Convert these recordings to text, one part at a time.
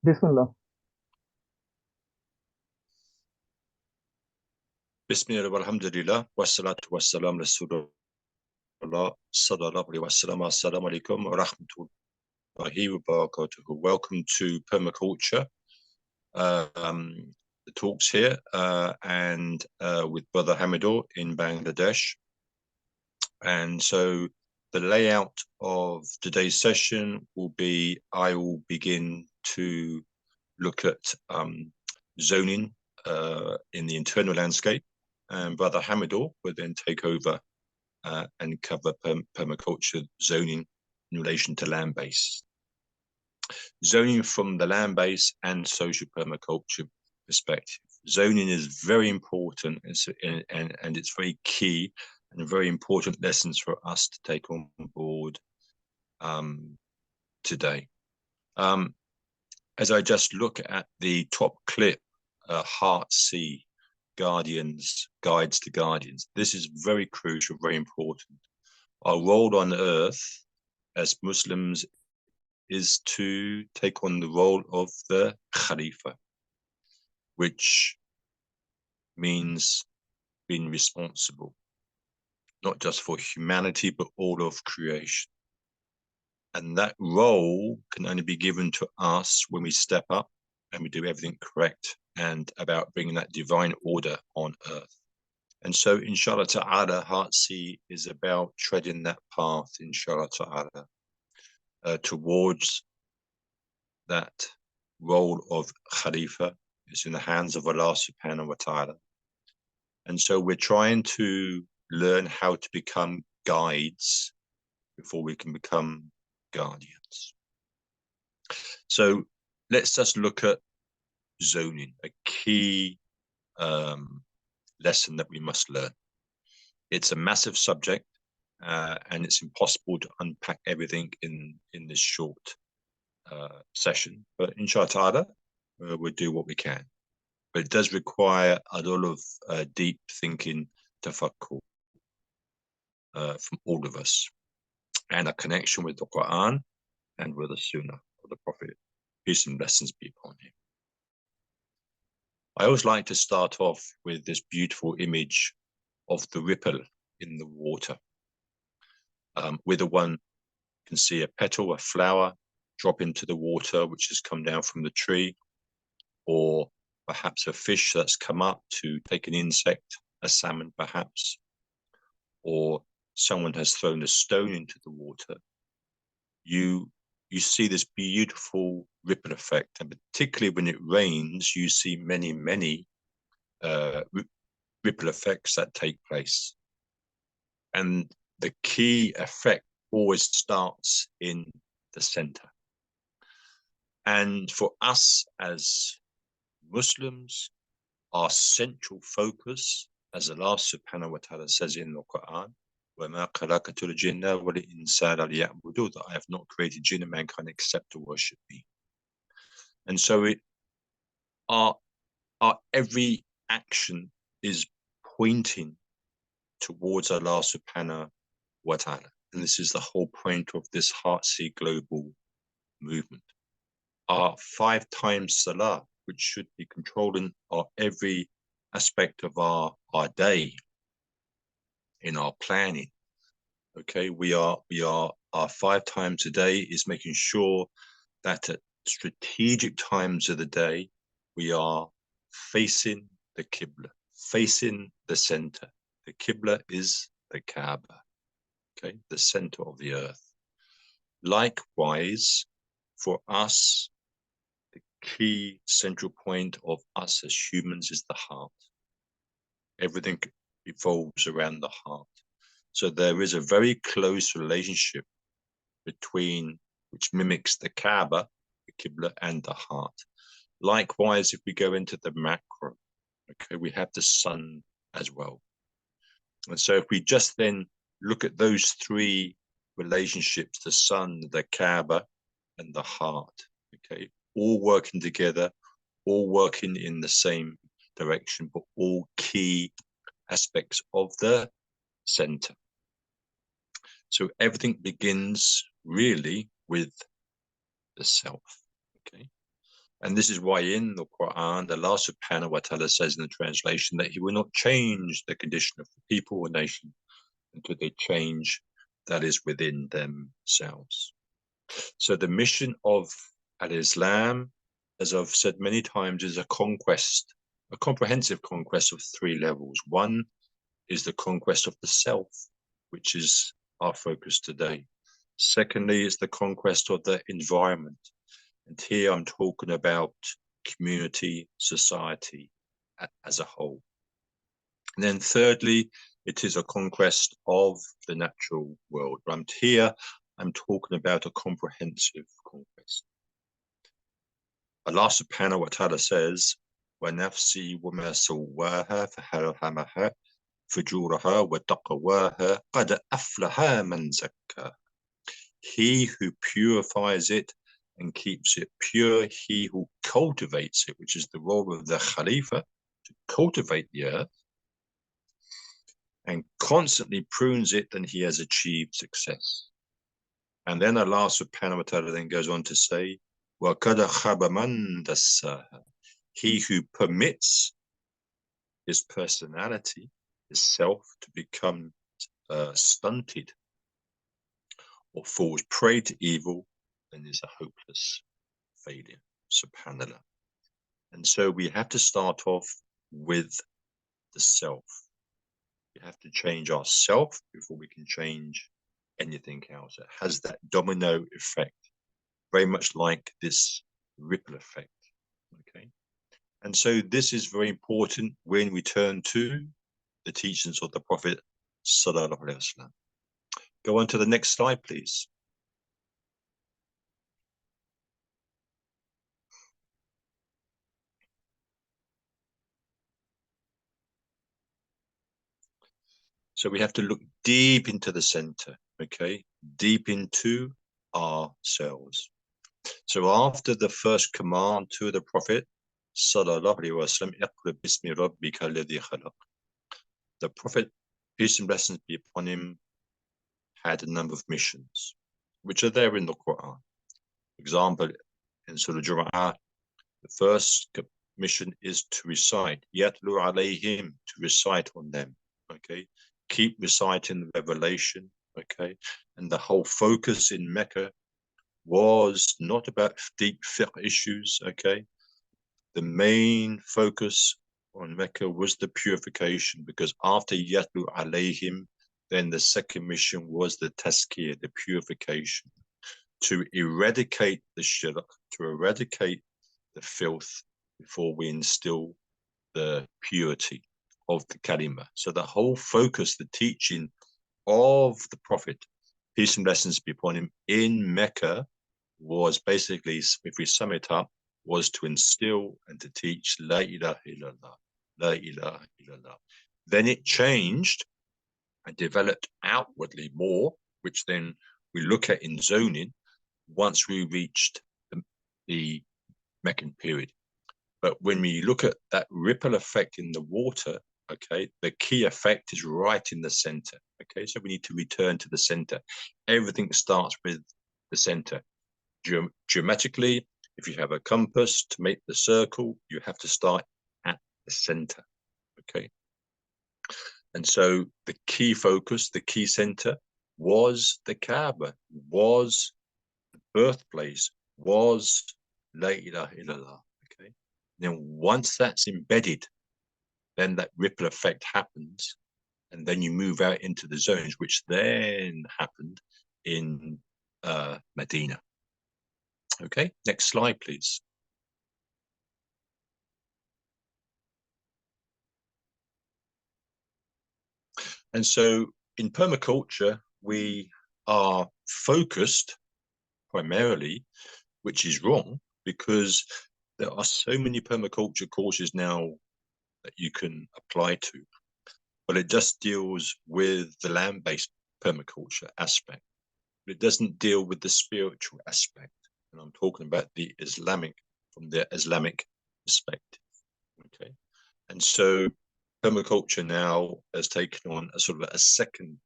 Bismillah. Bismillah walhamdulillah wassalatu wassalam rasulullah sallallahu alaihi wasallam. Assalamu alaikum wa rahmatullahi wa barakatuh. Welcome to Permaculture, the talks here, and with Brother Hamidur in Bangladesh. And so the layout of today's session will be, I will begin to look at zoning in the internal landscape, and Brother Hamidur will then take over and cover permaculture zoning in relation to land base. Zoning from the land base and social permaculture perspective. Zoning is very important, and it's very key and very important lessons for us to take on board today. As I just look at the top clip, Heartsea Guardians, Guides to Guardians, this is very crucial, very important. Our role on earth as Muslims is to take on the role of the Khalifa, which means being responsible, not just for humanity, but all of creation. And that role can only be given to us when we step up and we do everything correct and about bringing that divine order on earth. And so, inshallah ta'ala, Heartsea is about treading that path, inshallah ta'ala, towards that role of Khalifa. It's in the hands of Allah subhanahu wa ta'ala. And so we're trying to learn how to become guides before we can become guardians. So let's just look at zoning, a key lesson that we must learn. It's a massive subject, and it's impossible to unpack everything in this short session. But inshallah ta'ala, we'll do what we can. But it does require a lot of deep thinking, tafakkur, from all of us, and a connection with the Quran and with the Sunnah of the Prophet. Peace and blessings be upon him. I always like to start off with this beautiful image of the ripple in the water. Whether one can see a petal, a flower, drop into the water which has come down from the tree, or perhaps a fish that's come up to take an insect, a salmon perhaps, or someone has thrown a stone into the water, you see this beautiful ripple effect. And particularly when it rains, you see many ripple effects that take place. And the key effect always starts in the center. And for us as Muslims, our central focus, as Allah subhanahu wa ta'ala says in the Quran, وَمَا خَلَقْتُ الْجِنَّ وَالْإِنسَانَ لِيَعْبُدُونِ, that I have not created jinn and mankind except to worship me. And so our every action is pointing towards Allah subhanahu wa ta'ala. And this is the whole point of this Heartsea global movement. Our 5 times salah, which should be controlling our every aspect of our day, in our planning. Okay, we are our 5 times a day is making sure that at strategic times of the day we are facing the Qibla, facing the center. The Qibla is the Kaaba, okay, the center of the earth. Likewise, for us, the key central point of us as humans is the heart. Everything revolves around the heart. So there is a very close relationship between, which mimics the Kaaba, the Qibla, and the heart. Likewise, if we go into the macro, okay, we have the sun as well. And so if we just then look at those 3 relationships, the sun, the Kaaba, and the heart, okay, all working together, all working in the same direction, but all key aspects of the center. So everything begins really with the self. Okay. And this is why in the Quran, Allah subhanahu wa ta'ala says in the translation that he will not change the condition of the people or nation until they change that is within themselves. So the mission of Al-Islam, as I've said many times, is a conquest, a comprehensive conquest of 3 levels. One is the conquest of the self, which is our focus today. Secondly, is the conquest of the environment. And here I'm talking about community, society as a whole. And then thirdly, it is a conquest of the natural world. And here I'm talking about a comprehensive conquest. Allah subhanahu wa ta'ala says, وَنَفْسِي وَمَا سَوَّاهَا فَأَلْهَمَهَا فُجُورَهَا وَتَقْوَاهَا قَدْ أَفْلَحَ مَنْ زَكَّاهَا. He who purifies it and keeps it pure, he who cultivates it, which is the role of the Khalifa, to cultivate the earth, and constantly prunes it, then he has achieved success. And then Allah subhanahu wa ta'ala then goes on to say, وَقَدْ خَابَ مَنْ دَسَّاهَا. He who permits his personality, his self, to become stunted or falls prey to evil, then is a hopeless failure. Subhanallah. And so we have to start off with the self. We have to change ourselves before we can change anything else. It has that domino effect, very much like this ripple effect. Okay. And so this is very important when we turn to the teachings of the Prophet Sallallahu Alaihi Wasallam. Go on to the next slide, please. So we have to look deep into the center, okay? Deep into ourselves. So after the first command to the Prophet, Sallallahu Alaihi Wasallam, Iqra bismi rabbika alladhi khalaq. The Prophet, peace and blessings be upon him, had a number of missions, which are there in the Quran. For example, in Surah Jumu'ah, the first mission is to recite, Yatlu alayhim, to recite on them, okay? Keep reciting the revelation, okay? And the whole focus in Mecca was not about deep fiqh issues, okay? The main focus on Mecca was the purification, because after Yatlu alayhim, then the second mission was the tazkiyah, the purification, to eradicate the shirk, to eradicate the filth before we instill the purity of the kalima. So the whole focus, the teaching of the Prophet, peace and blessings be upon him, in Mecca was basically, if we sum it up, was to instill and to teach La ilaha illallah, La ilaha illallah. Then it changed and developed outwardly more, which then we look at in zoning once we reached the Meccan period. But when we look at that ripple effect in the water, okay, the key effect is right in the center. Okay, so we need to return to the center. Everything starts with the center. Geometrically, if you have a compass to make the circle, you have to start at the center. Okay. And so the key focus, the key center was the Kaaba, was the birthplace, was La ilaha illallah. Okay. Then once that's embedded, then that ripple effect happens, and then you move out into the zones, which then happened in Medina. Okay, next slide, please. And so in permaculture, we are focused primarily, which is wrong, because there are so many permaculture courses now that you can apply to, but it just deals with the land-based permaculture aspect. It doesn't deal with the spiritual aspect. And I'm talking about the Islamic, from the Islamic perspective. Okay. And so permaculture now has taken on a sort of a second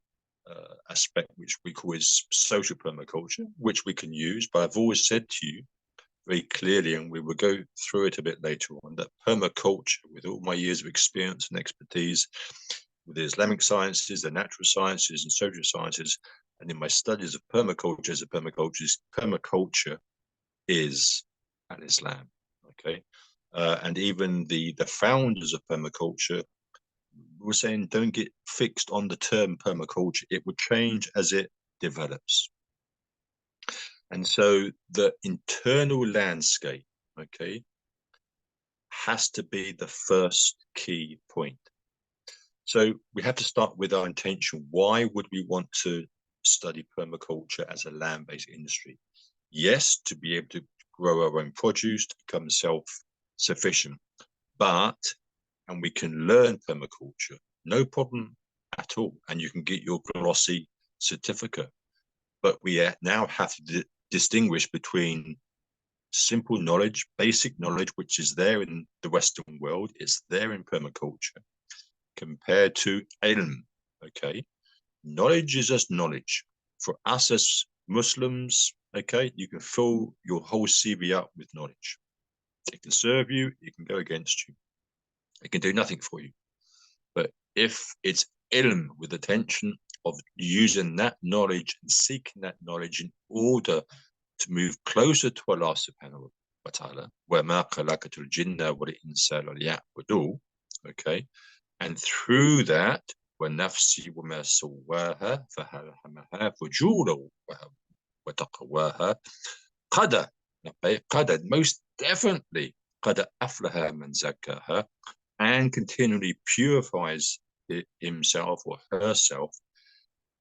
aspect, which we call is social permaculture, which we can use. But I've always said to you very clearly, and we will go through it a bit later on, that permaculture, with all my years of experience and expertise with the Islamic sciences, the natural sciences, and social sciences, and in my studies of permaculture as a permaculture is al-Islam. Okay, and even the founders of permaculture were saying, don't get fixed on the term permaculture. It will change as it develops. And so the internal landscape, okay, has to be the first key point. So we have to start with our intention. Why would we want to study permaculture as a land-based industry? Yes, to be able to grow our own produce, to become self-sufficient, and we can learn permaculture, no problem at all. And you can get your glossy certificate. But we now have to distinguish between simple knowledge, basic knowledge, which is there in the Western world, it's there in permaculture, compared to Aalim. Okay, knowledge is just knowledge. For us as Muslims, okay, you can fill your whole CV up with knowledge. It can serve you, it can go against you. It can do nothing for you. But if it's ilm, with attention of using that knowledge and seeking that knowledge in order to move closer to Allah subhanahu wa ta'ala, وَمَا خَلَقْتُ الْجِنَّ وَالْإِنسَ لِيَعْبُدُونِ, okay, and through that, وَنَفْسِ وَمَا سَوَّاهَا فَهَلْهَمَهَا فُجُورًا وَتَقْوَاهَا قَدَ, most definitely, قَدْ أَفْلَحَ مَنْ زَكَّاهَا, and continually purifies himself or herself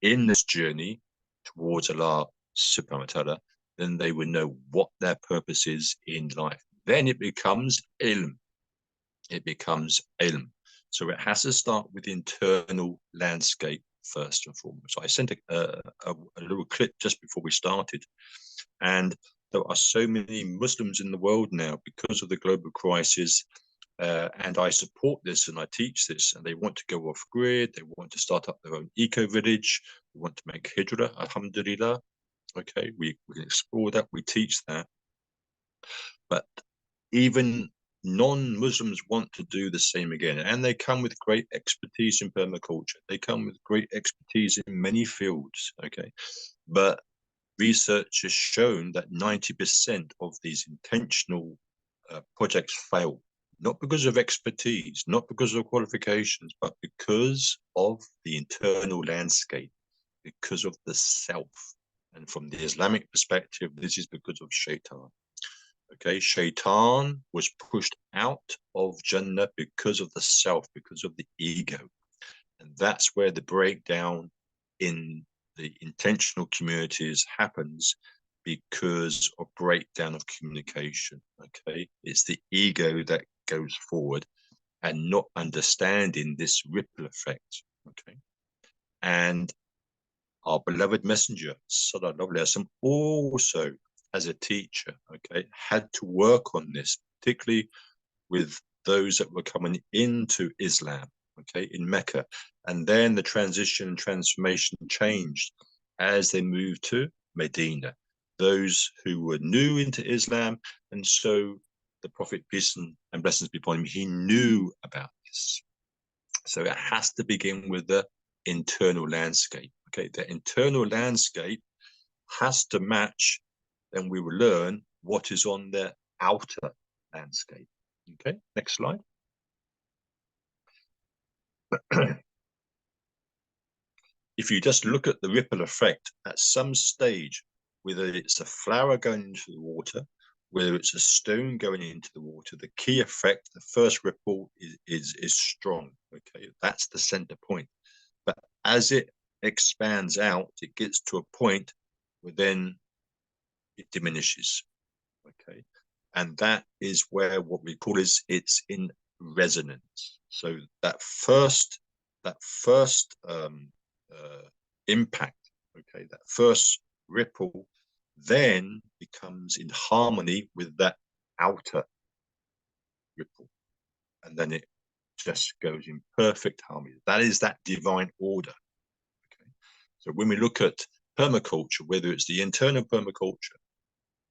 in this journey towards Allah subhanahu wa ta'ala, then they will know what their purpose is in life. Then it becomes ilm. It becomes ilm. So it has to start with the internal landscape first and foremost. So I sent a little clip just before we started, and there are so many Muslims in the world now because of the global crisis. And I support this and I teach this, and they want to go off grid, they want to start up their own eco-village, they want to make hijrah, alhamdulillah. Okay, we can explore that, we teach that. But even non-Muslims want to do the same again, and they come with great expertise in permaculture. They come with great expertise in many fields, okay? But research has shown that 90% of these intentional projects fail. Not because of expertise, not because of qualifications, but because of the internal landscape, because of the self. And from the Islamic perspective, this is because of shaitan. Okay, shaitan was pushed out of Jannah because of the self, because of the ego. And that's where the breakdown in the intentional communities happens, because of breakdown of communication. Okay, it's the ego that goes forward and not understanding this ripple effect. Okay, and our beloved messenger sallallahu alaihi wasallam also, as a teacher, okay, had to work on this, particularly with those that were coming into Islam, okay, in Mecca. And then the transition and transformation changed as they moved to Medina, those who were new into Islam. And so the Prophet, peace and blessings be upon him, he knew about this. So it has to begin with the internal landscape. Okay, the internal landscape has to match, then we will learn what is on the outer landscape. Okay, next slide. If you just look at the ripple effect at some stage, whether it's a flower going into the water, whether it's a stone going into the water, the key effect, the first ripple is strong. Okay, that's the center point. But as it expands out, it gets to a point where then it diminishes. Okay, and that is where what we call is it's in resonance. So that first impact, okay, that first ripple then becomes in harmony with that outer ripple, and then it just goes in perfect harmony. That is that divine order. Okay, So when we look at permaculture, whether it's the internal permaculture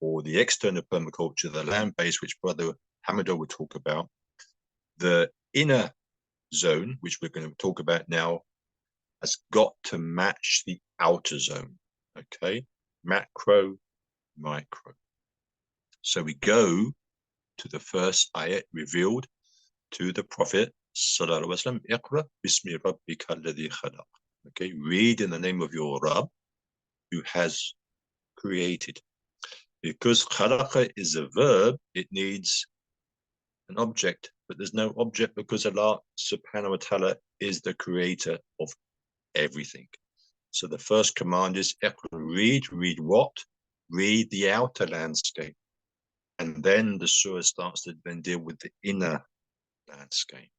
or the external permaculture, the land-based, which Brother Hamidur will talk about, the inner zone, which we're going to talk about now, has got to match the outer zone. Okay, macro, micro. So we go to the first ayat revealed to the Prophet Sallallahu Alaihi Wasallam, Iqra bismi rabbika alladhi khalaq. Okay, read in the name of your Rabb who has created. Because khalaqa is a verb, it needs an object, but there's no object because Allah subhanahu wa ta'ala is the creator of everything. So the first command is read what? Read the outer landscape. And then the surah starts to then deal with the inner landscape.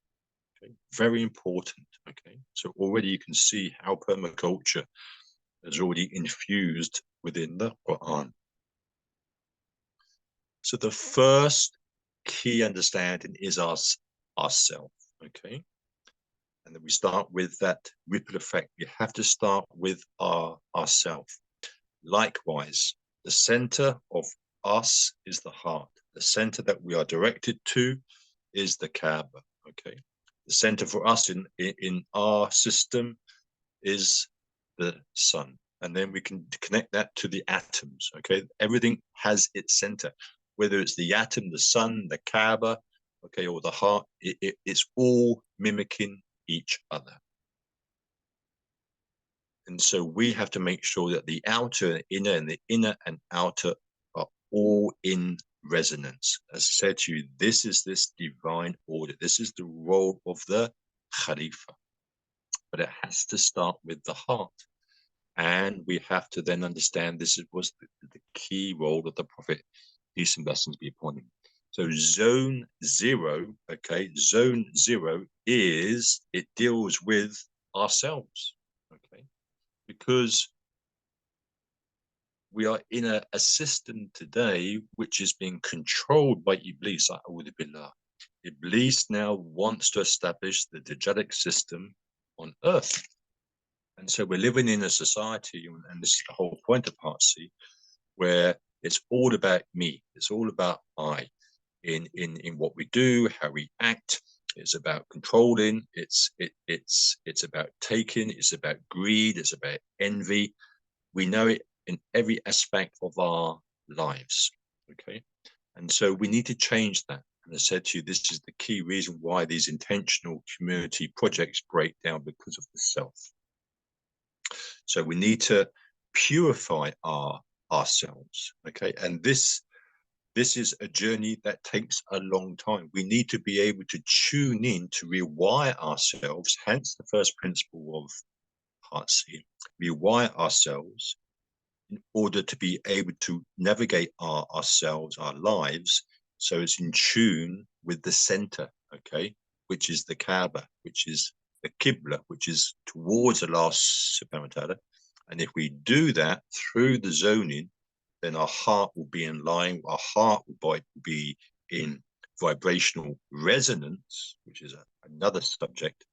Okay? Very important. Okay, so already you can see how permaculture is already infused within the Quran. So the first key understanding is ourself. Okay, and then we start with that ripple effect. We have to start with ourself. Likewise, the center of us is the heart. The center that we are directed to is the Kaaba. Okay, the center for us in our system is the sun, and then we can connect that to the atoms. Okay, everything has its center, whether it's the atom, the sun, the Kaaba, okay, or the heart. It's all mimicking each other. And so we have to make sure that the outer and inner, and the inner and outer are all in resonance. As I said to you, this is this divine order. This is the role of the Khalifa. But it has to start with the heart. And we have to then understand this was the key role of the Prophet, peace and blessings be upon him. So zone 0, okay, zone 0 is, it deals with ourselves, okay, because we are in a system today which is being controlled by Iblis. Iblis now wants to establish the Dajjalic system on earth. And so we're living in a society, and this is the whole point of Part C, where it's all about me. It's all about I. In what we do, how we act. It's about controlling. It's about taking. It's about greed. It's about envy. We know it in every aspect of our lives. Okay, and so we need to change that. And I said to you, this is the key reason why these intentional community projects break down, because of the self. So we need to purify ourselves. Okay, and this is a journey that takes a long time. We need to be able to tune in to rewire ourselves, hence the first principle of Part C, rewire ourselves in order to be able to navigate ourselves, our lives, so it's in tune with the center, okay, which is the Kaaba, which is the Qibla, which is towards Allah subhanahu wa ta'ala. And if we do that through the zoning, then our heart will be in line, our heart will be in vibrational resonance, which is another subject,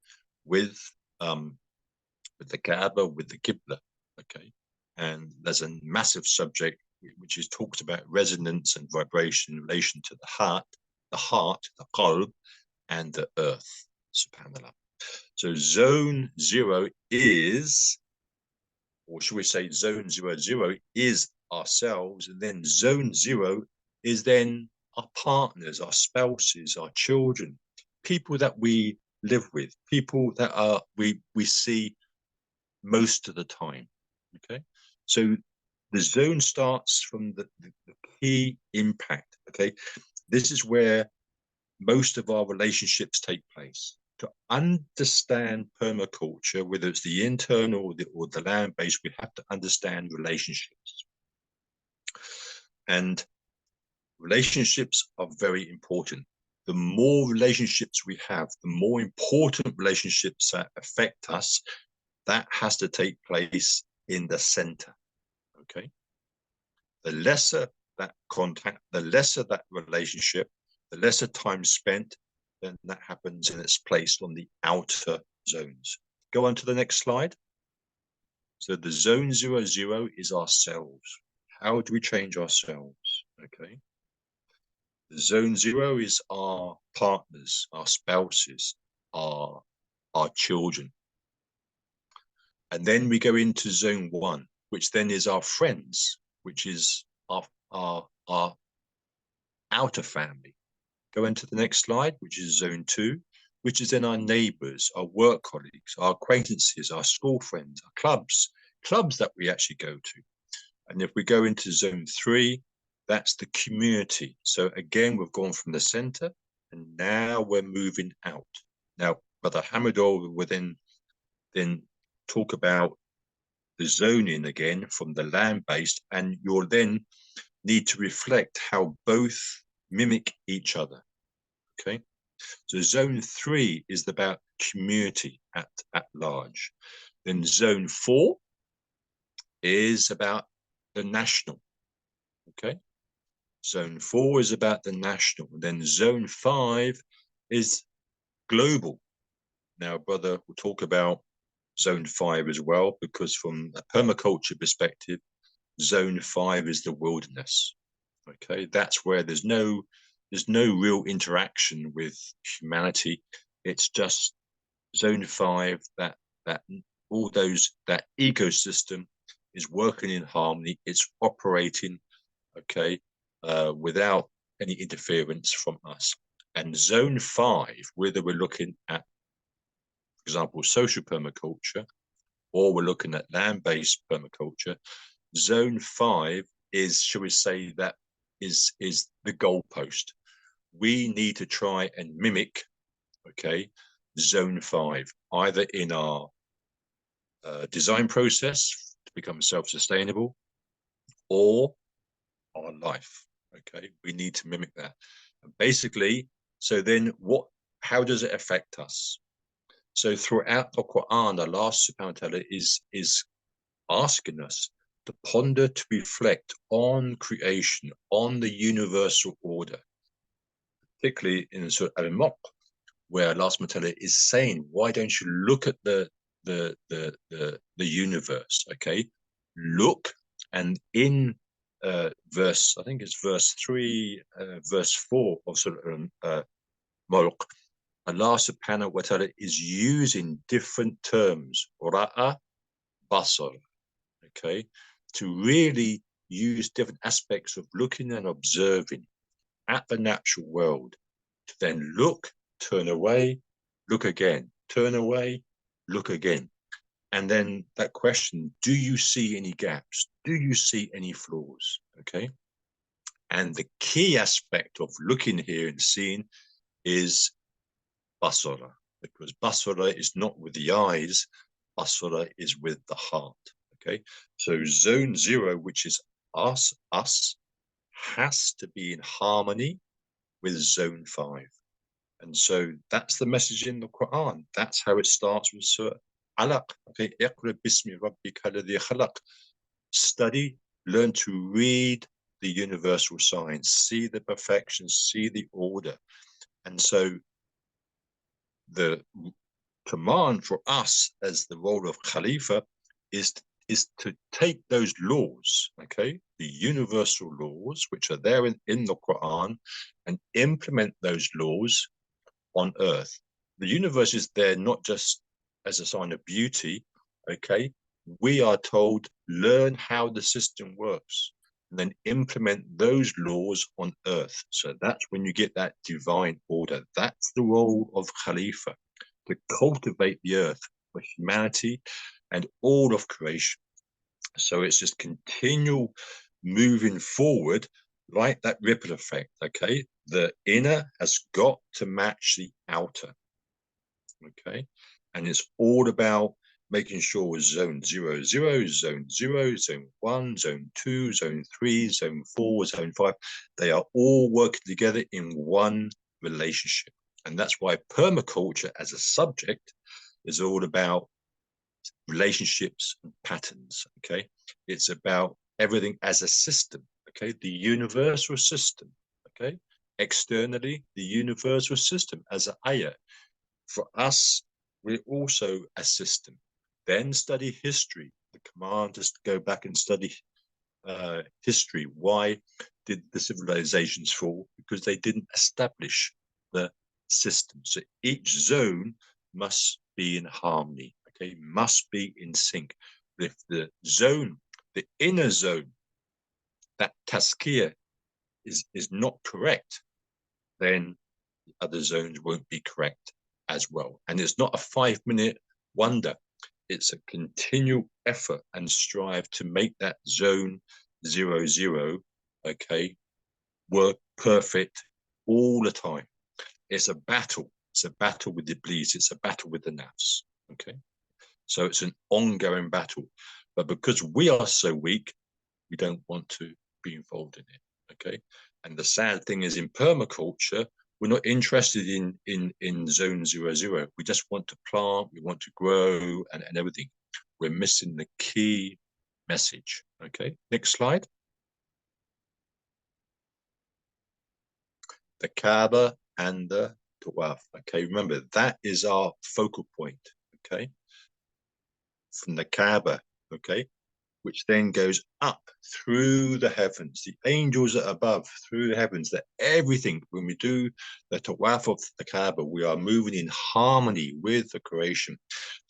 with the Kaaba, with the Qibla, okay? And there's a massive subject which is talks about resonance and vibration in relation to the heart, the qalb, and the earth, subhanAllah. So zone 0 is, or should we say zone 00 is ourselves, and then zone 0 is then our partners, our spouses, our children, people that we live with, people that are we see most of the time. Okay, so the zone starts from the key impact. Okay, this is where most of our relationships take place. To understand permaculture, whether it's the internal or the land-based, we have to understand relationships. And relationships are very important. The more relationships we have, the more important relationships that affect us, that has to take place in the center, okay? The lesser that contact, the lesser that relationship, the lesser time spent, then that happens and it's placed on the outer zones. Go on to the next slide. So the zone 00 is ourselves. How do we change ourselves? Okay. The zone 0 is our partners, our spouses, our children. And then we go into zone 1, which then is our friends, which is our outer family. Go into the next slide, which is zone 2, which is then our neighbors, our work colleagues, our acquaintances, our school friends, our clubs that we actually go to. And if we go into zone 3, that's the community. So again, we've gone from the center and now we're moving out. Now, Brother Hamidur will then talk about the zoning again from the land-based, and you'll then need to reflect how both mimic each other. Okay, so zone 3 is about community at large. Then zone 4 is about the national. Okay, zone 4 is about the national. And then zone 5 is global. Now, brother will talk about zone 5 as well, because from a permaculture perspective, zone 5 is the wilderness. Okay, that's where there's no real interaction with humanity. It's just zone 5 that ecosystem is working in harmony. It's operating, okay, without any interference from us. And zone 5, whether we're looking at, for example, social permaculture, or we're looking at land-based permaculture, zone 5 is, shall we say, that is the goalpost. We need to try and mimic, okay, zone 5, either in our design process to become self-sustainable, or our life. Okay, we need to mimic that. And basically, so then how does it affect us? So throughout the Quran, Allah subhanahu wa ta'ala is asking us to ponder, to reflect on creation, on the universal order, particularly in Surah Al-Mulk, where Allah subhanahu wa ta'ala is saying, why don't you look at the universe? Okay, look, and in verse, I think it's verse 3, verse 4 of Surah Al-Mulk, Allah subhanahu wa ta'ala is using different terms, ra'a, basar, okay, to really use different aspects of looking and observing at the natural world, to then look, turn away, look again, turn away, look again. And then that question, do you see any gaps? Do you see any flaws? Okay. And the key aspect of looking here and seeing is basara, because basara is not with the eyes, basara is with the heart. Okay, so zone 0, which is us, has to be in harmony with zone 5. And so that's the message in the Quran. That's how it starts with Surah Alaq. Okay, Iqra bismi rabbika alladhi khalaq. Study, learn to read the universal signs, see the perfection, see the order. And so the command for us as the role of Khalifa is to take those laws, okay, the universal laws, which are there in the Quran, and implement those laws on earth. The universe is there not just as a sign of beauty, okay? We are told, learn how the system works, and then implement those laws on earth. So that's when you get that divine order. That's the role of Khalifa, to cultivate the earth for humanity and all of creation. So it's just continual moving forward, like that ripple effect, okay? The inner has got to match the outer, okay? And it's all about making sure zone 0, 0, zone 0, zone 1, zone 2, zone 3, zone 4, zone 5, they are all working together in one relationship. And that's why permaculture as a subject is all about relationships and patterns, okay? It's about everything as a system, okay? The universal system, okay? Externally, the universal system as an ayah. For us, we're also a system. Then study history, the command is to go back and study history. Why did the civilizations fall? Because they didn't establish the system. So each zone must be in harmony, okay, must be in sync. If the zone, the inner zone, that tazkiyah is not correct, then the other zones won't be correct as well. And it's not a 5-minute wonder. It's a continual effort and strive to make that zone 0, okay, work perfect all the time. It's a battle. It's a battle with the Iblis. It's a battle with the nafs, okay? So it's an ongoing battle. But because we are so weak, we don't want to be involved in it, okay? And the sad thing is, in permaculture, we're not interested in zone 0. We just want to plant, we want to grow and everything. We're missing the key message, okay? Next slide. The Kaaba and the Tawaf, okay? Remember, that is our focal point, okay? From the Kaaba, okay? Which then goes up through the heavens. The angels are above, through the heavens. That everything, when we do the tawaf of the Kaaba, we are moving in harmony with the creation.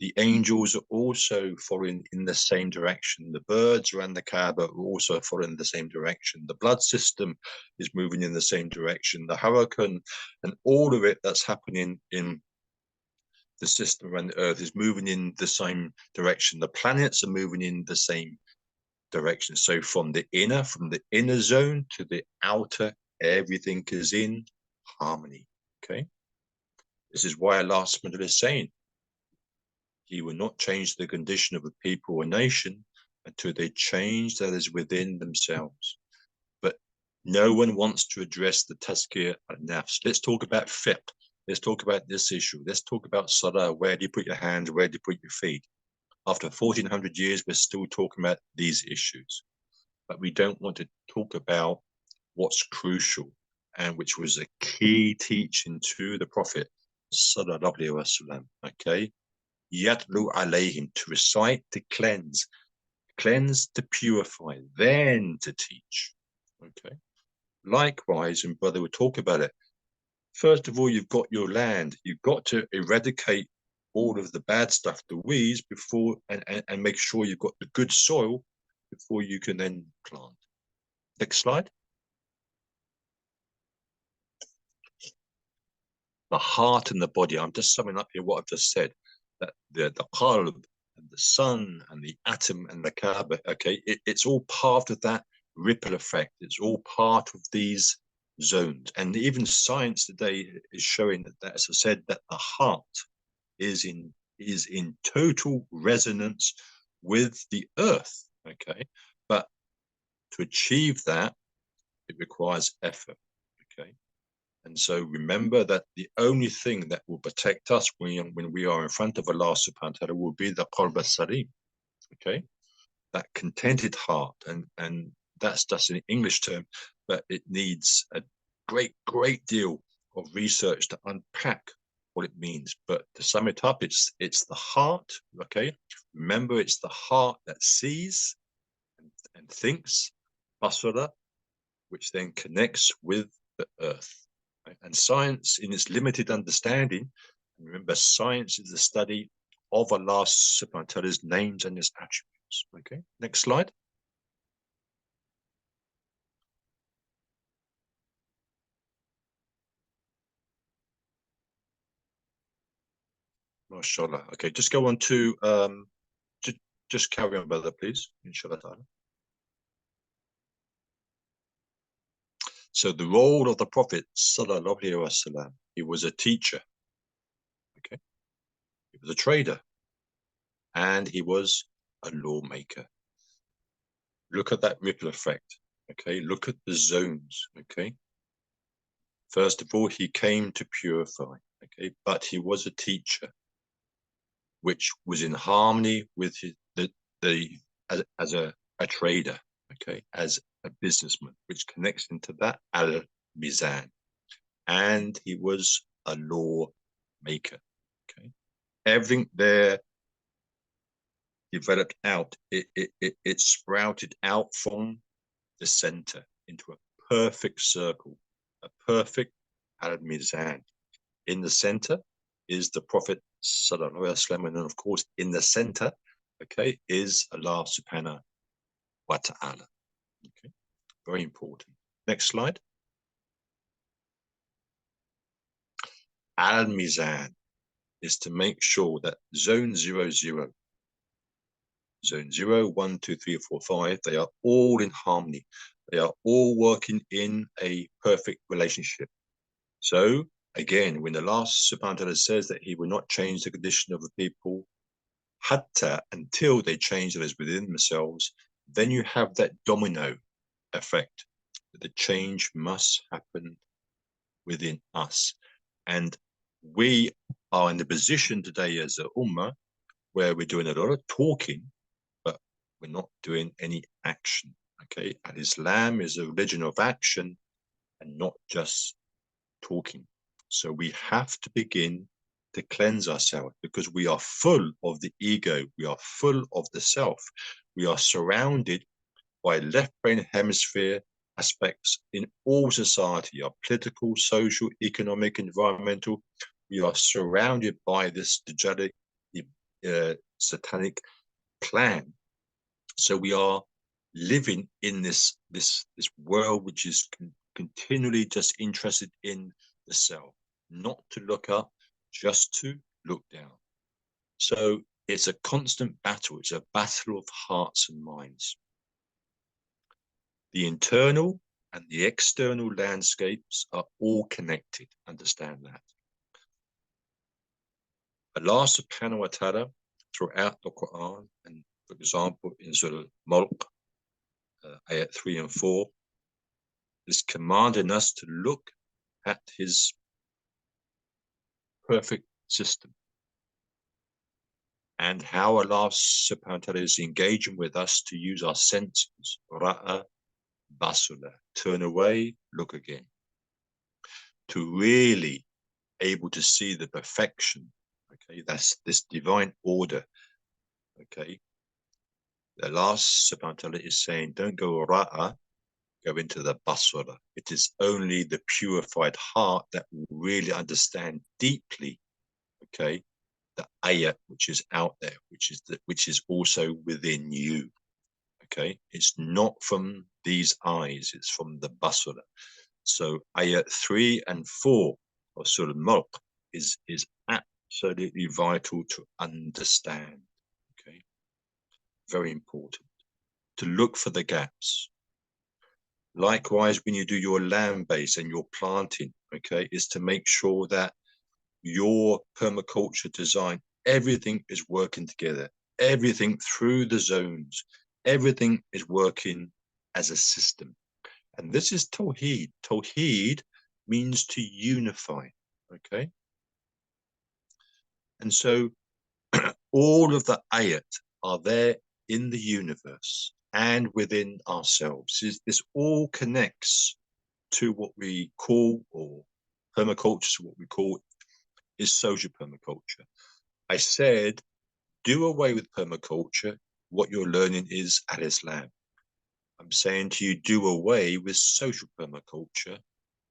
The angels are also following in the same direction. The birds around the Kaaba are also following the same direction. The blood system is moving in the same direction. The hurricane and all of it that's happening in the system around the earth is moving in the same direction. The planets are moving in the same direction. So from the inner zone to the outer, everything is in harmony, okay? This is why Allah subhanahu is saying He will not change the condition of a people or nation until they change that is within themselves. But no one wants to address the tazkiyah al-nafs. Let's talk about fiqh. Let's talk about this issue. Let's talk about salah. Where do you put your hands? Where do you put your feet? After 1400 years, we're still talking about these issues. But we don't want to talk about what's crucial and which was a key teaching to the Prophet, sallallahu alaihi wasallam, okay? Yatlu alayhim, to recite, to cleanse, to purify, then to teach, okay? Likewise, and brother will talk about it, first of all, you've got your land. You've got to eradicate all of the bad stuff, the weeds, before and make sure you've got the good soil before you can then plant. Next slide. The heart and the body. I'm just summing up here what I've just said. That the qalb and the sun and the atom and the Kaaba, okay, it's all part of that ripple effect. It's all part of these zones. And even science today is showing that, as I said, that the heart is in total resonance with the earth, okay? But to achieve that, it requires effort, okay? And so remember that the only thing that will protect us when we are in front of Allah subhanahu wa ta'ala will be the qalb as-salim, okay? That contented heart, and that's just an English term, but it needs a great deal of research to unpack what it means. But to sum it up, it's the heart, okay? Remember, it's the heart that sees and thinks, basara, which then connects with the earth. Right? And science, in its limited understanding, remember, science is the study of Allah subhanahu wa ta'ala's names and his attributes. Okay, next slide. MashaAllah. Okay, just go on to just carry on, brother, please. Inshallah ta'ala. So the role of the Prophet, sallallahu alaihi wasallam, he was a teacher. Okay, he was a trader, and he was a lawmaker. Look at that ripple effect. Okay, look at the zones. Okay, first of all, he came to purify. Okay, but he was a teacher, which was in harmony with his, as a trader, okay, as a businessman, which connects into that al-mizan. And he was a law maker, okay. Everything there developed out. It sprouted out from the center into a perfect circle, a perfect al-mizan. In the center is the Prophet Sallallahu Alaihi Wasallam, and of course, in the center, okay, is Allah Subhanahu wa Ta'ala. Okay, very important. Next slide. Al-mizan is to make sure that zone 0, 0, zone 0, 1, 2, 3, 4, 5, they are all in harmony. They are all working in a perfect relationship. So again, when the last subhanahu wa ta'ala says that he will not change the condition of the people hatta, until they change those within themselves, then you have that domino effect. The change must happen within us. And we are in the position today as a ummah where we're doing a lot of talking, but we're not doing any action. Okay, and Islam is a religion of action and not just talking. So we have to begin to cleanse ourselves, because we are full of the ego, we are full of the self, we are surrounded by left brain hemisphere aspects in all society, our political, social, economic, environmental. We are surrounded by this satanic plan. So we are living in this world which is continually just interested in the self, not to look up, just to look down. So it's a constant battle. It's a battle of hearts and minds. The internal and the external landscapes are all connected. Understand that. Allah subhanahu wa ta'ala, throughout the Quran, and for example in Surah Mulk, ayat 3 and 4, is commanding us to look at his perfect system and how Allah subhanahu wa ta'ala is engaging with us to use our senses. Ra'a, basula, turn away, look again, to really able to see the perfection. Okay, that's this divine order. Okay, the last subhanahu wa ta'ala is saying, don't go ra'a, go into the basura. It is only the purified heart that will really understand deeply, okay, the ayat which is out there, which is also within you. Okay, it's not from these eyes, it's from the basura. So ayat 3 and 4 of Surah Mulk is absolutely vital to understand. Okay, very important to look for the gaps. Likewise, when you do your land base and your planting, okay, is to make sure that your permaculture design, everything is working together, everything through the zones, everything is working as a system. And this is Tawheed. Tawheed means to unify, okay? And so all of the ayat are there in the universe and within ourselves. This all connects to what we call, or permaculture, what we call is social permaculture. I said, do away with permaculture. What you're learning is al-Islam. I'm saying to you, do away with social permaculture.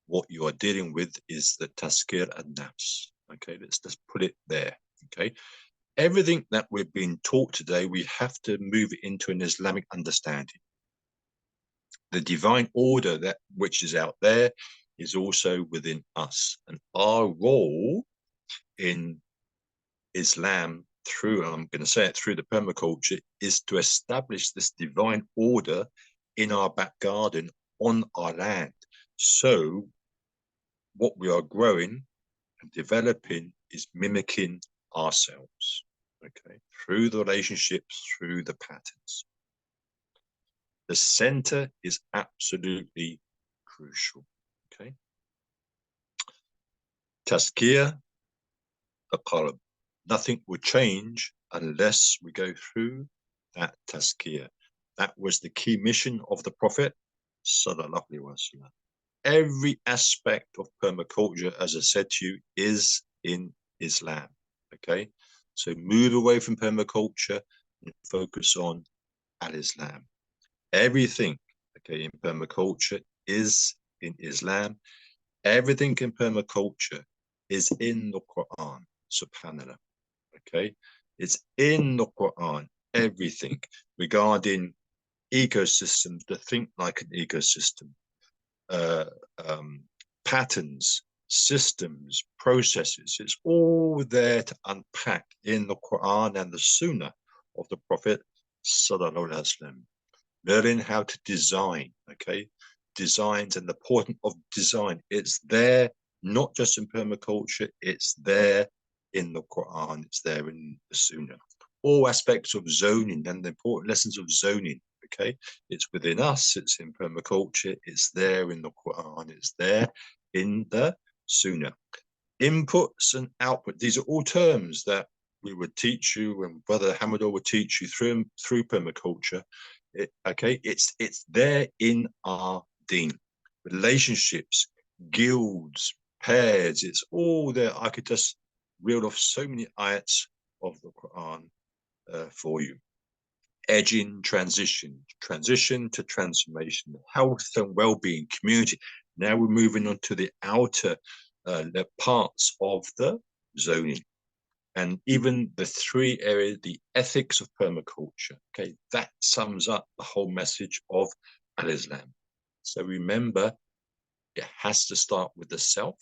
What you are dealing with is the taskir an-nafs. Okay, let's just put it there. Okay, everything that we've been taught today, we have to move it into an Islamic understanding. The divine order that which is out there is also within us, and our role in Islam, through, I'm going to say it, through the permaculture, is to establish this divine order in our back garden, on our land. So what we are growing and developing is mimicking ourselves, okay, through the relationships, through the patterns. The center is absolutely crucial, okay? Tazkiyah, the qalb. Nothing will change unless we go through that tazkiyah. That was the key mission of the Prophet, sallallahu alaihi wasallam. Every aspect of permaculture, as I said to you, is in Islam, okay? So move away from permaculture, and focus on al-Islam. Everything, okay, in permaculture is in Islam. Everything in permaculture is in the Quran, subhanallah, okay? It's in the Quran, everything regarding ecosystems, to think like an ecosystem, patterns, systems, processes. It's all there to unpack in the Quran and the Sunnah of the Prophet Sallallahu Alaihi Wasallam. Learning how to design, okay? Designs and the importance of design. It's there, not just in permaculture, it's there in the Quran, it's there in the Sunnah. All aspects of zoning and the important lessons of zoning, okay? It's within us, it's in permaculture, it's there in the Quran, it's there in the Sunnah. Inputs and output, these are all terms that we would teach you, and Brother Hamidur would teach you through permaculture. Okay, it's there in our deen. Relationships, guilds, pairs, it's all there. I could just reel off so many ayats of the Quran for you. Edging, transition to transformation, health and well-being, community. Now we're moving on to the outer the parts of the zoning. And even the three areas, the ethics of permaculture, okay, that sums up the whole message of al-Islam. So remember, it has to start with the self,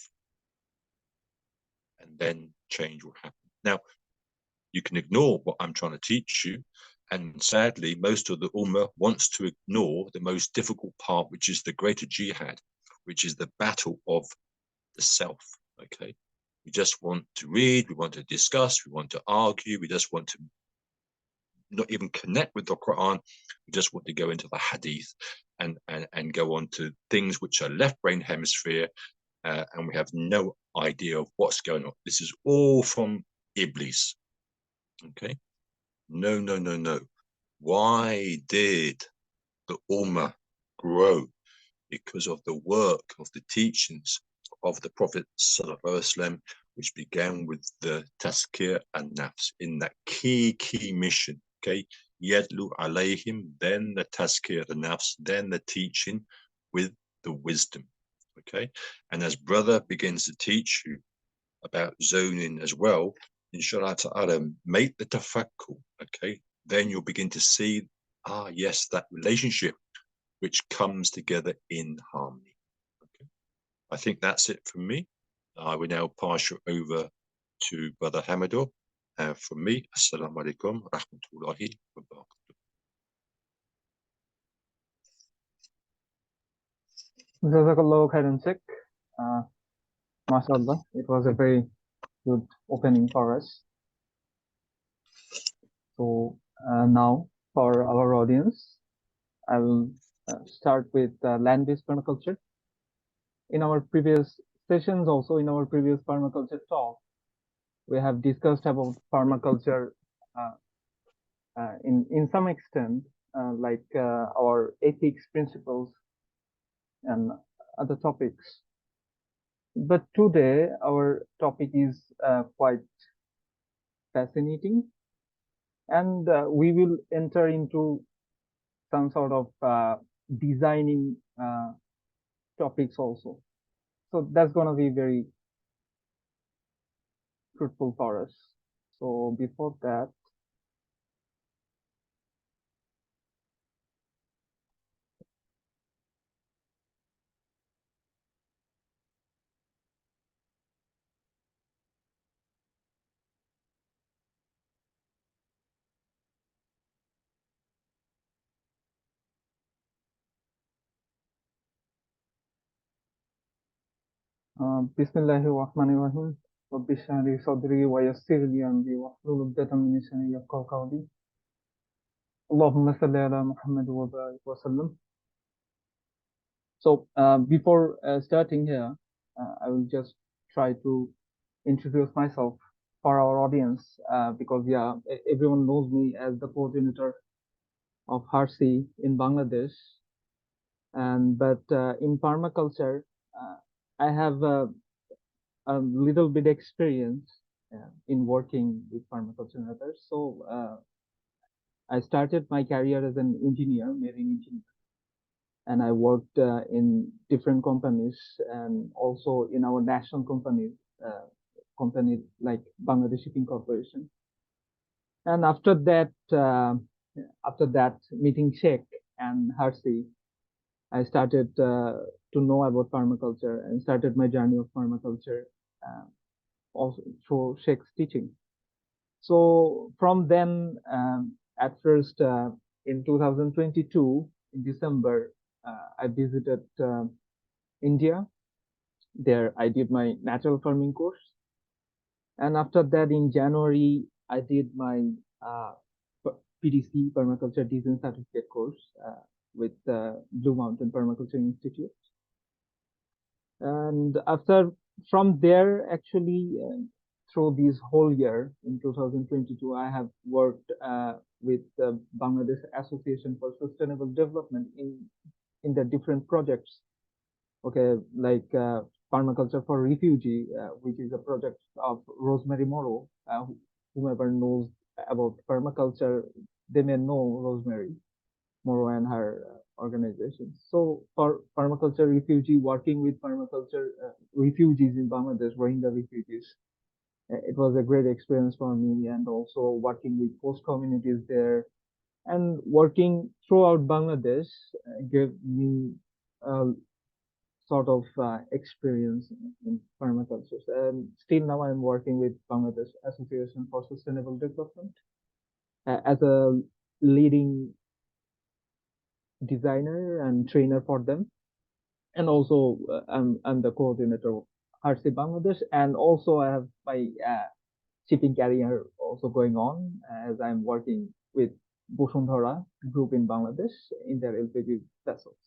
and then change will happen. Now, you can ignore what I'm trying to teach you, and sadly, most of the Ummah wants to ignore the most difficult part, which is the greater jihad, which is the battle of the self, okay? We just want to read, we want to discuss, we want to argue, we just want to not even connect with the Quran, we just want to go into the hadith and go on to things which are left brain hemisphere, and we have no idea of what's going on. This is all from Iblis, okay? No, no, no, no. Why did the Ummah grow? Because of the work of the teachings of the Prophet Sallallahu Alaihi Wasallam, which began with the Tazkir and Nafs in that key mission, okay? Yadlu alayhim, then the Tazkir and Nafs, then the teaching with the wisdom, okay? And as brother begins to teach you about zoning as well, inshallah ta'ala, make the tafakkur, okay? Then you'll begin to see, yes, that relationship which comes together in harmony. Okay, I think that's it from me. I will now pass you over to Brother Hamidur. From me, Assalamu alaikum rahmatullahi wa barakatuh. Jazakallah khairan, Sheikh. MashaAllah, it was a very good opening for us. So now for our audience, I will start with land-based permaculture. In our previous sessions, also in our previous permaculture talk, we have discussed about permaculture in some extent, like our ethics, principles, and other topics. But today our topic is quite fascinating, and we will enter into some sort of designing topics also. So that's going to be very fruitful for us. So before that, Bismillahirrahmanirrahim. Rabbi shrah li sadri wa yassir li amri wahlul 'uqdatam min lisani yafqahu qawli. Allahumma salli ala Muhammad wa barik wa sallam. So before starting here, I will just try to introduce myself for our audience, because yeah, everyone knows me as the coordinator of Harsi in Bangladesh, and but in permaculture, I have a little bit experience in working with permaculture and others. So I started my career as an engineer, marine engineer, and I worked in different companies and also in our national company like Bangladesh Shipping Corporation. And after that meeting Sheikh and Harsi, I started to know about permaculture and started my journey of permaculture also through Sheikh's teaching. So from then, at first in 2022, in December, I visited India. There I did my natural farming course. And after that, in January, I did my PDC, Permaculture Design Certificate course with Blue Mountain Permaculture Institute. And from there, actually, through this whole year in 2022, I have worked with the Bangladesh Association for Sustainable Development in the different projects. Okay, like Permaculture for Refugee, which is a project of Rosemary Morrow. Whomever knows about permaculture, they may know Rosemary Morrow and her organization. So for permaculture refugee, working with permaculture refugees in Bangladesh, Rohingya refugees, it was a great experience for me, and also working with host communities there and working throughout Bangladesh gave me a sort of experience in permaculture. And still now I'm working with Bangladesh Association for Sustainable Development as a leading designer and trainer for them. And also I'm the coordinator of RC Bangladesh, and also I have my shipping career also going on as I'm working with Bosundhara group in Bangladesh in their LPG vessels.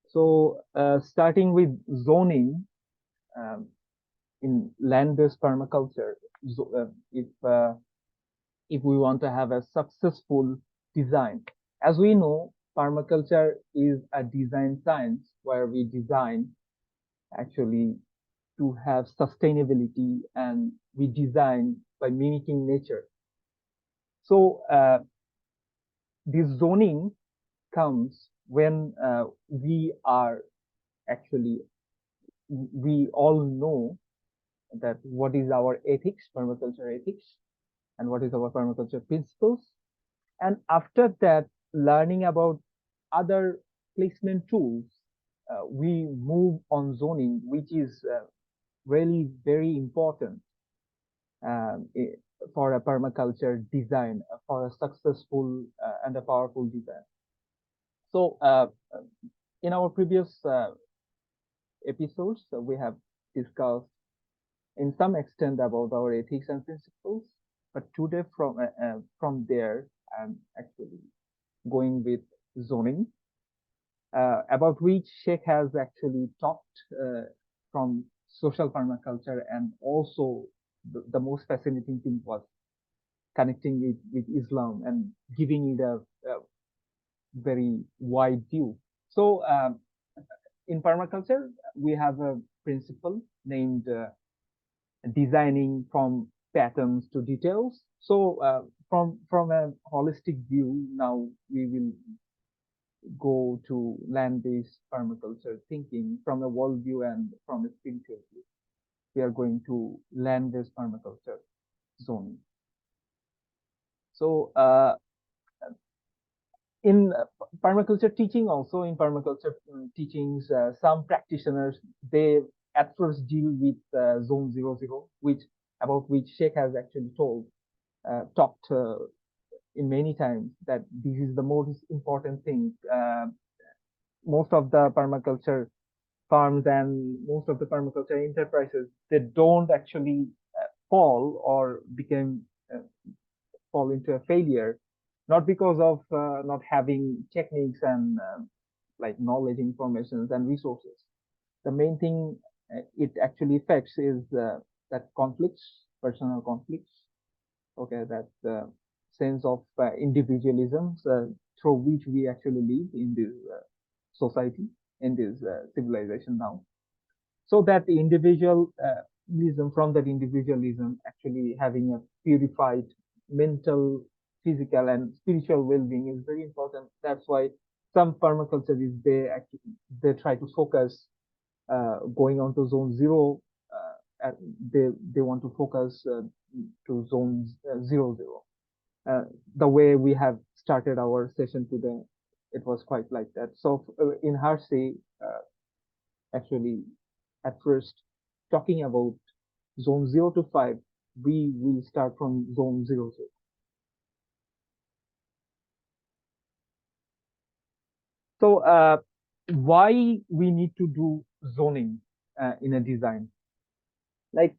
So starting with zoning in land-based permaculture, if we want to have a successful design, as we know, permaculture is a design science where we design actually to have sustainability, and we design by mimicking nature. So this zoning comes when we all know that what is our ethics, permaculture ethics, and what is our permaculture principles. And after that, learning about other placement tools, we move on zoning, which is really very important for a permaculture design, for a successful and a powerful design. So in our previous episodes, we have discussed in some extent about our ethics and principles, but today from there, I'm actually going with zoning, about which Sheikh has actually talked from social permaculture, and also the most fascinating thing was connecting it with Islam and giving it a very wide view. So in permaculture, we have a principle named designing from patterns to details. So from a holistic view, now we will go to land-based permaculture thinking from a worldview and from a spiritual view. We are going to land-based permaculture zoning. So in permaculture teaching, also in permaculture teachings, some practitioners, they at first deal with zone 00, about which Sheikh has actually talked in many times, that this is the most important thing. Most of the permaculture farms and most of the permaculture enterprises, they don't actually fall or fall into a failure, not because of not having techniques and like knowledge, information, and resources. The main thing it actually affects is that conflicts, personal conflicts. Okay, that sense of individualism through which we actually live in this society, in this civilization now. So that the individualism, from that individualism, actually having a purified mental, physical and spiritual well-being is very important. That's why some permaculturists they try to focus going on to zone zero. And they want to focus to zone 0, 0. The way we have started our session today, it was quite like that. So in Harsi, actually, at first, talking about zone 0 to 5, we will start from zone 0, 0. So why we need to do zoning in a design? Like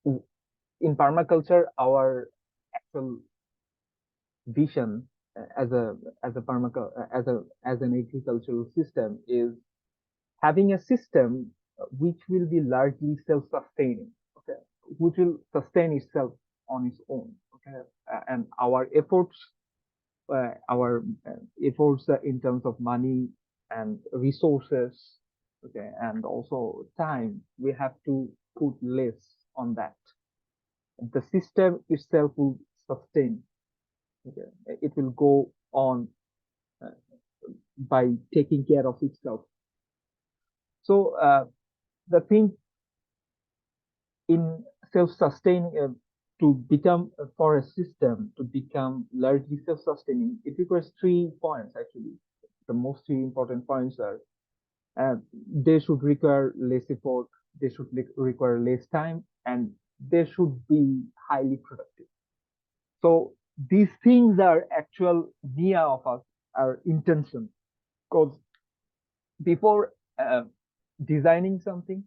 in permaculture, our actual vision as an agricultural system is having a system which will be largely self-sustaining, okay, which will sustain itself on its own, okay, and our efforts in terms of money and resources, okay, and also time, we have to put less on that. The system itself will sustain. Okay, it will go on uh, by taking care of itself. So the thing in self-sustaining to become a forest system, to become largely self-sustaining, it requires 3 points actually. The most 3 important points are they should require less effort, they should require less time, and they should be highly productive. So these things are actual nia of us, our intention. Because before designing something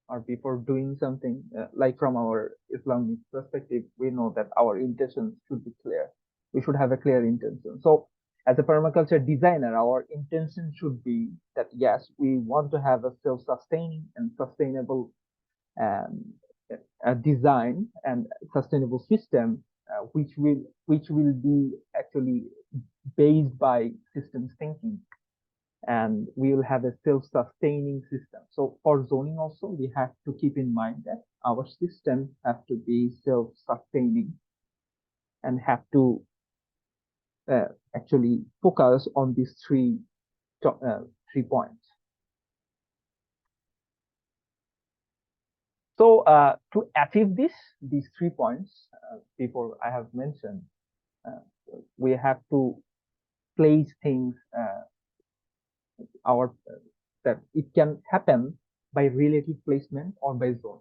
or before doing something, like from our Islamic perspective, we know that our intention should be clear. We should have a clear intention. So as a permaculture designer, our intention should be that yes, we want to have a self-sustaining and sustainable um, design and sustainable system, which will be actually based by systems thinking, and we will have a self-sustaining system. So for zoning also, we have to keep in mind that our system have to be self-sustaining and have to actually focus on these 3 points. So to achieve these 3 points, before I have mentioned, we have to place things that it can happen by relative placement or by zone.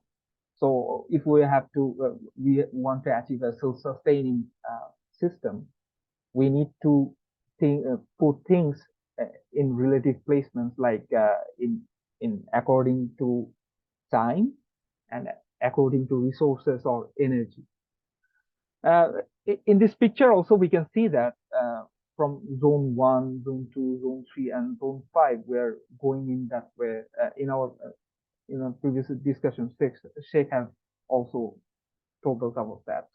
So if we want to achieve a self-sustaining system, we need to put things in relative placements, like in according to time and according to resources or energy. In this picture also, we can see that from zone 1, zone 2, zone 3, and zone 5, we're going in that way. In our previous discussion, Sheikh have also told us about that.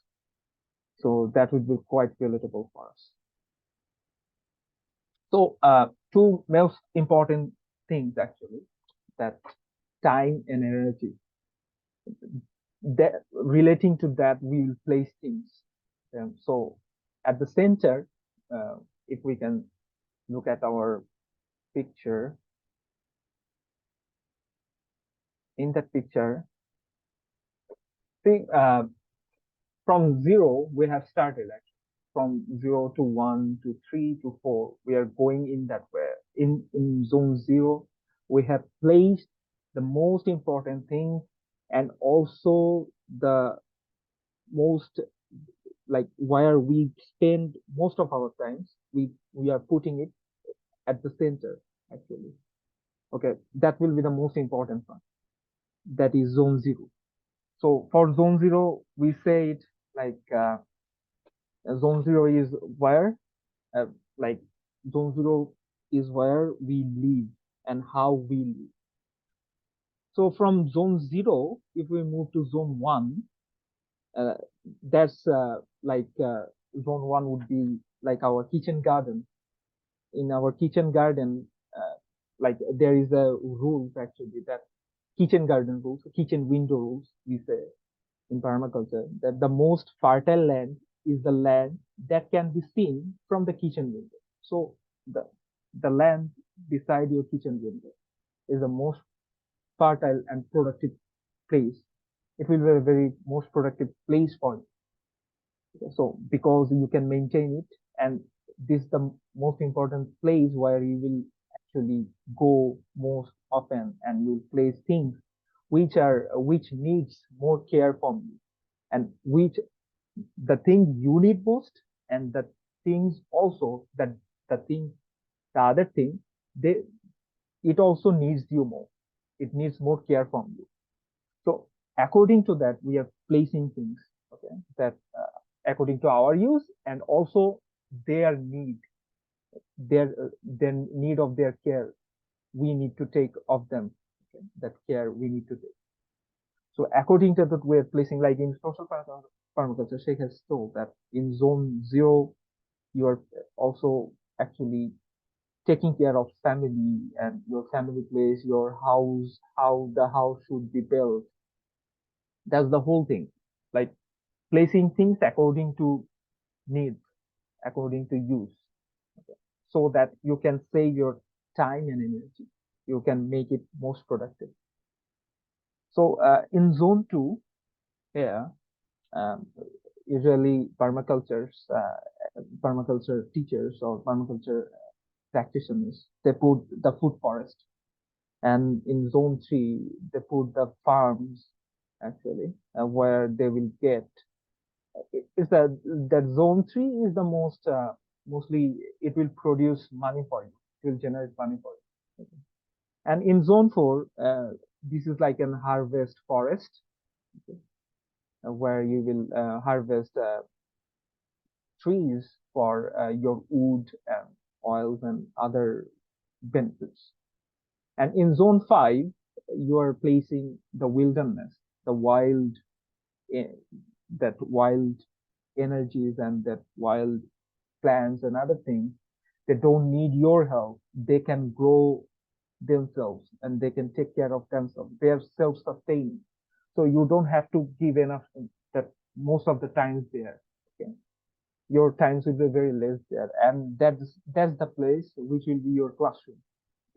So that would be quite relatable for us. So 2 most important things actually, that time and energy. That relating to that, we will place things. So at the center, if we can look at our picture, in that picture, see, from 0 we have started actually. From 0 to 1 to 3 to 4, we are going in that way. In zone 0, we have placed the most important thing, and also the most, like, where we spend most of our times, we are putting it at the center actually. Okay, that will be the most important one. That is zone 0. So for zone 0, we say it like zone 0 is where like zone 0 is where we live and how we live. So from zone 0, if we move to zone 1, that's zone 1 would be like our kitchen garden. In our kitchen garden, like there is a rules actually, that kitchen garden rules, kitchen window rules, we say in permaculture, that the most fertile land is the land that can be seen from the kitchen window. So the land beside your kitchen window is the most fertile and productive place. It will be a very most productive place for you. So because you can maintain it, and this is the most important place where you will actually go most often, and you'll place things which needs more care from you, and which the thing you need most, and the things also that the other thing, they it also needs you more. It needs more care from you. So according to that, we are placing things, okay, that according to our use, and also their need, their need of their care, we need to take of them. Okay? That care we need to take. So according to that, we are placing, like in social permaculture, Sheikh has told that in zone 0, you are also actually taking care of family and your family place, your house, how the house should be built. That's the whole thing. Like placing things according to needs, according to use, okay? So that you can save your time and energy. You can make it most productive. So in zone 2, here, um, usually permaculture teachers or permaculture practitioners, they put the food forest. And in zone 3, they put the farms, actually, where they will get, is that zone 3 is the most, mostly it will produce money for you. It will generate money for you. Okay. And in zone 4, this is like an harvest forest, okay, where you will harvest trees for your wood and oils and other benefits. And in zone 5, you are placing the wilderness, the wild, that wild energies and that wild plants and other things. They don't need your help. They can grow themselves and they can take care of themselves. They are self-sustaining. So you don't have to give enough, that most of the times there. Okay. Your times will be very less there. And that's the place which will be your classroom.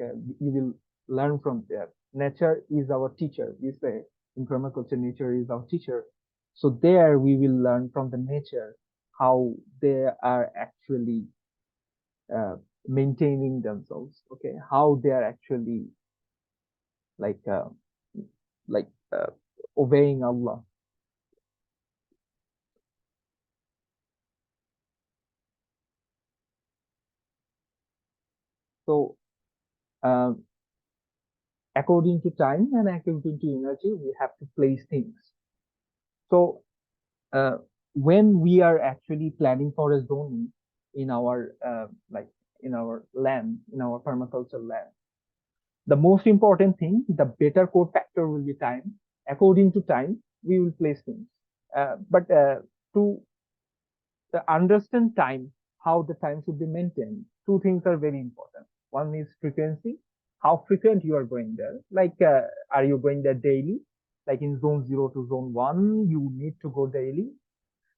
Okay. You will learn from there. Nature is our teacher. We say in permaculture, nature is our teacher. So there we will learn from the nature how they are actually uh, maintaining themselves. Okay, how they are actually like uh, like obeying Allah. So um, according to time and according to energy, we have to place things. So uh, when we are actually planning for a zone in our like in our land, in our permaculture land, the most important thing, the better code factor will be time. According to time, we will place things. But to understand time, how the time should be maintained, two things are very important. One is frequency, how frequent you are going there. Like, are you going there daily? Like in zone 0 to zone 1, you need to go daily.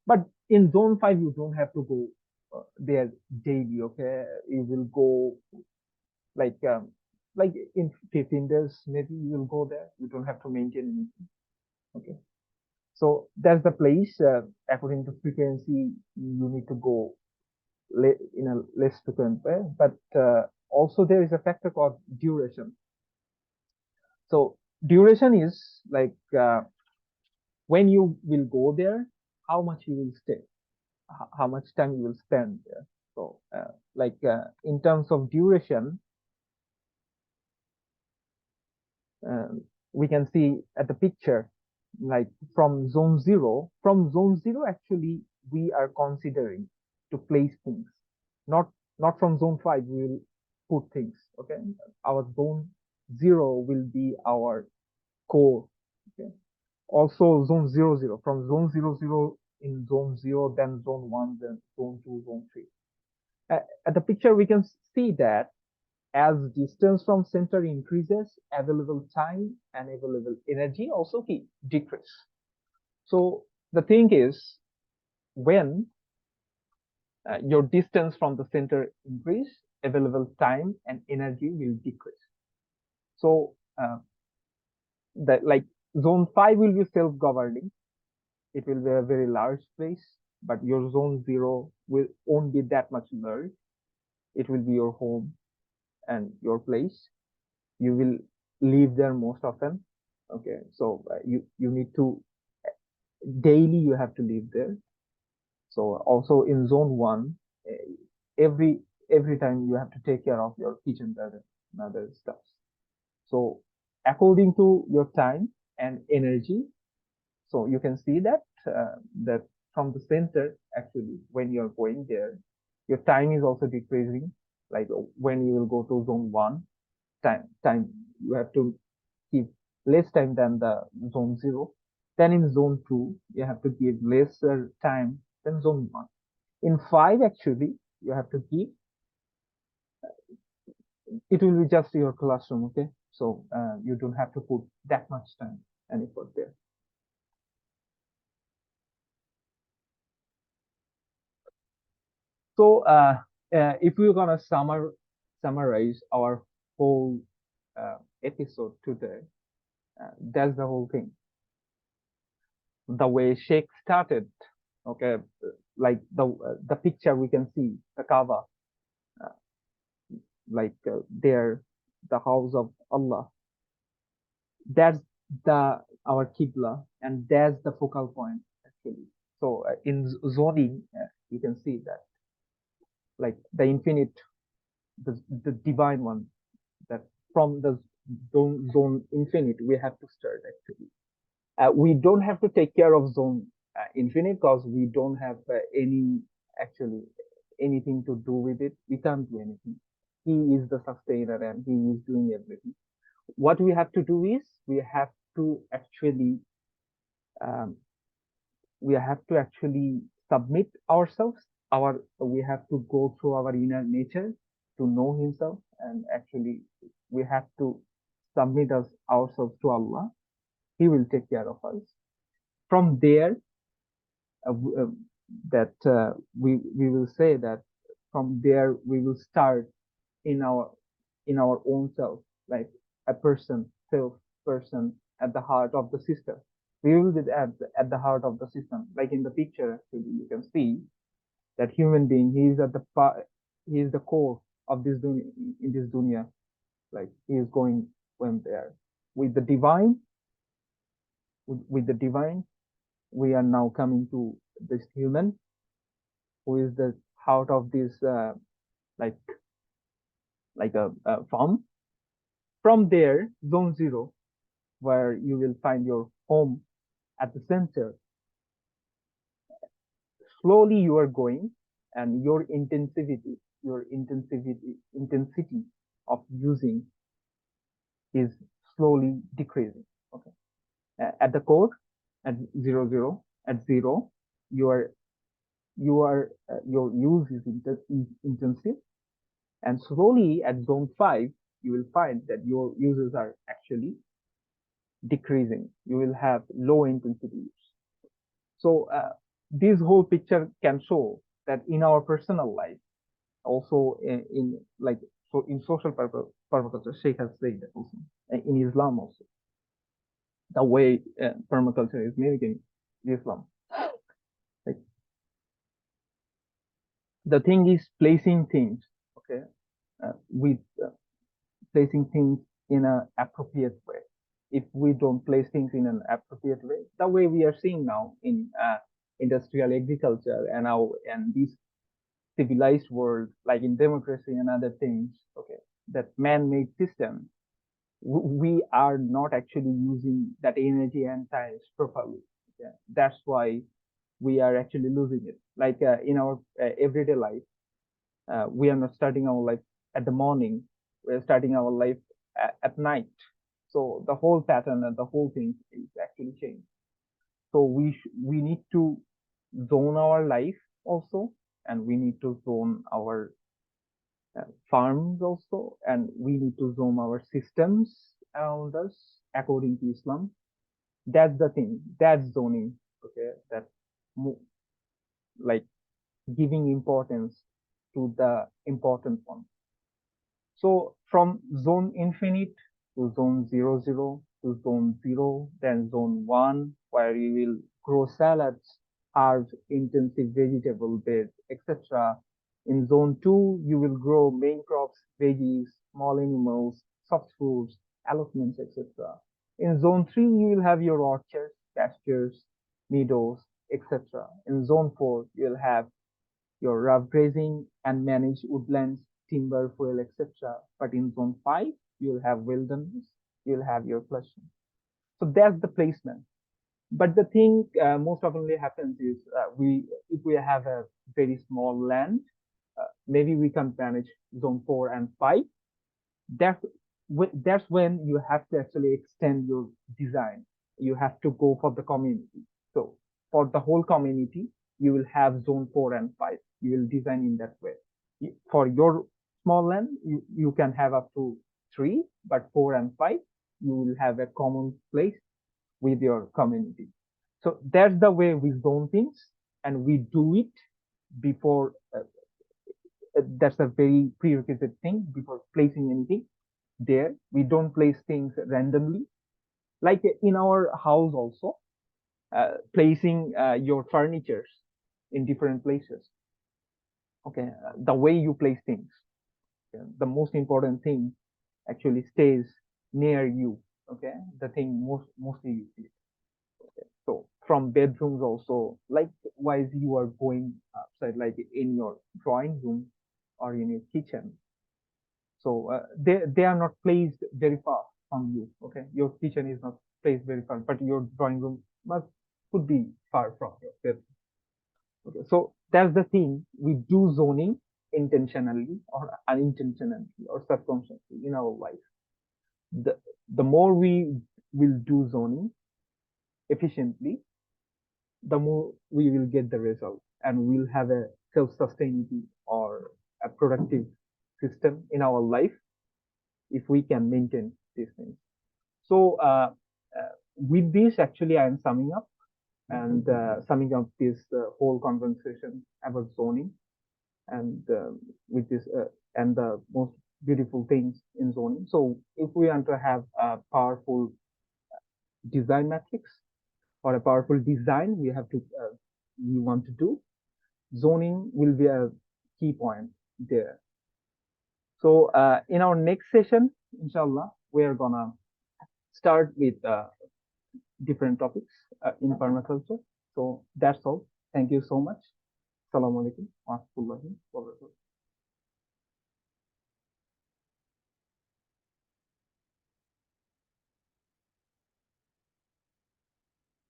But in zone 5, you don't have to go there daily, okay? You will go like like in 15 days, maybe you will go there. You don't have to maintain anything, okay? So that's the place. According to frequency, you need to go in a less frequent way. But also there is a factor called duration. So duration is like when you will go there, how much you will stay, how much time you will spend there. So like in terms of duration, we can see at the picture, like from zone 0, actually we are considering to place things, not from zone 5 we will put things, okay? Our zone 0 will be our core, okay? Also zone 00, from zone 00, in zone 0, then zone 1, then zone 2, zone 3. At the picture we can see that as distance from center increases, available time and available energy also decrease. So the thing is, when your distance from the center increase, available time and energy will decrease. So that like zone 5 will be self-governing. It will be a very large place, but your zone 0 won't be that much large. It will be your home and your place. You will live there most often. Okay, so you need to daily you have to live there. So also in zone 1, every every time you have to take care of your kitchen garden and other stuff. So according to your time and energy, so you can see that that from the center, actually, when you're going there, your time is also decreasing. Like when you will go to zone 1, time you have to give less time than the zone 0. Then in zone 2, you have to give lesser time than zone 1. In 5, actually, you have to give, it will be just your classroom, okay? So you don't have to put that much time and effort there. So if we're gonna summarize our whole episode today, that's the whole thing. The way Sheikh started, okay, like the picture we can see, the Kaaba, like there, the house of Allah. That's our Qibla, and that's the focal point actually. So in zoning, you can see that, like the infinite, the divine one, that from the zone infinite we have to start actually. We don't have to take care of zone infinite because we don't have any actually anything to do with it. We can't do anything. He is the sustainer and he is doing everything. What we have to do is we have to actually um, submit ourselves. We have to go through our inner nature to know himself, and actually we have to submit ourselves to Allah. He will take care of us. From there, uh, uh, we will say that from there we will start in our own self, like a person, self person at the heart of the system. We will be at the heart of the system, like in the picture. Actually, you can see that human being, he is the core of this dunya, in this dunya. Like he is going there with the divine. With the divine, we are now coming to this human, who is the heart of this like a farm. From there, zone 0, where you will find your home at the center. Slowly you are going, and your intensity of using is slowly decreasing. Okay. At the core, at 0, at 0, your use is intensive, and slowly at zone 5, you will find that your uses are actually decreasing. You will have low intensity use. So this whole picture can show that in our personal life, also in like so in social permaculture, Sheikh has said that also in Islam also, the way permaculture is mimicking Islam. Like the thing is placing things, okay, with placing things in an appropriate way. If we don't place things in an appropriate way, the way we are seeing now in industrial agriculture and this civilized world, like in democracy and other things, okay, that man-made system, we are not actually using that energy and time properly. Okay? That's why we are actually losing it. Like in our everyday life, we are not starting our life at the morning. We are starting our life at night. So the whole pattern and the whole thing is actually changed. So we need to zone our life also, and we need to zone our farms also, and we need to zone our systems around us according to Islam. That's the thing. That's zoning. Okay, that like giving importance to the important one. So from zone infinite to zone 00 to zone 0, then zone 1, where you will grow salads, herbs, intensive vegetable beds, etc. In zone 2, you will grow main crops, veggies, small animals, soft foods, allotments, etc. In zone 3, you will have your orchards, pastures, meadows, etc. In zone 4, you will have your rough grazing and manage woodlands, timber, fuel, etc. But in zone 5, you'll have wilderness, you'll have your flushing. So that's the placement. But the thing most oftenly happens is if we have a very small land, maybe we can manage zone 4 and 5. That's, that's when you have to actually extend your design. You have to go for the community. So for the whole community, you will have zone 4 and 5. You will design in that way. For your small land, you can have up to 3, but 4 and 5, you will have a common place with your community. So that's the way we zone things, and we do it before. That's a very prerequisite thing before placing anything there. We don't place things randomly. Like in our house also, placing your furnitures in different places. Okay, the way you place things, the most important thing actually stays near you. Okay, the thing mostly you see. Okay. So from bedrooms also, likewise you are going outside, like in your drawing room or in your kitchen. So they are not placed very far from you. Okay, your kitchen is not placed very far, but your drawing room could be far from your bedroom. Okay, so that's the thing. We do zoning intentionally or unintentionally or subconsciously in our life. The more we will do zoning efficiently, the more we will get the result, and we'll have a self-sustainability or a productive system in our life if we can maintain these things. So with this, actually, I am summing up and summing up this whole conversation about zoning, and with this and the most beautiful things in zoning. So if we want to have a powerful design matrix or a powerful design, we want to do, zoning will be a key point there. So in our next session, inshallah, we are gonna start with different topics in permaculture. So that's all. Thank you so much. Assalamu alaikum wa rahmatullahi wa barakatuh.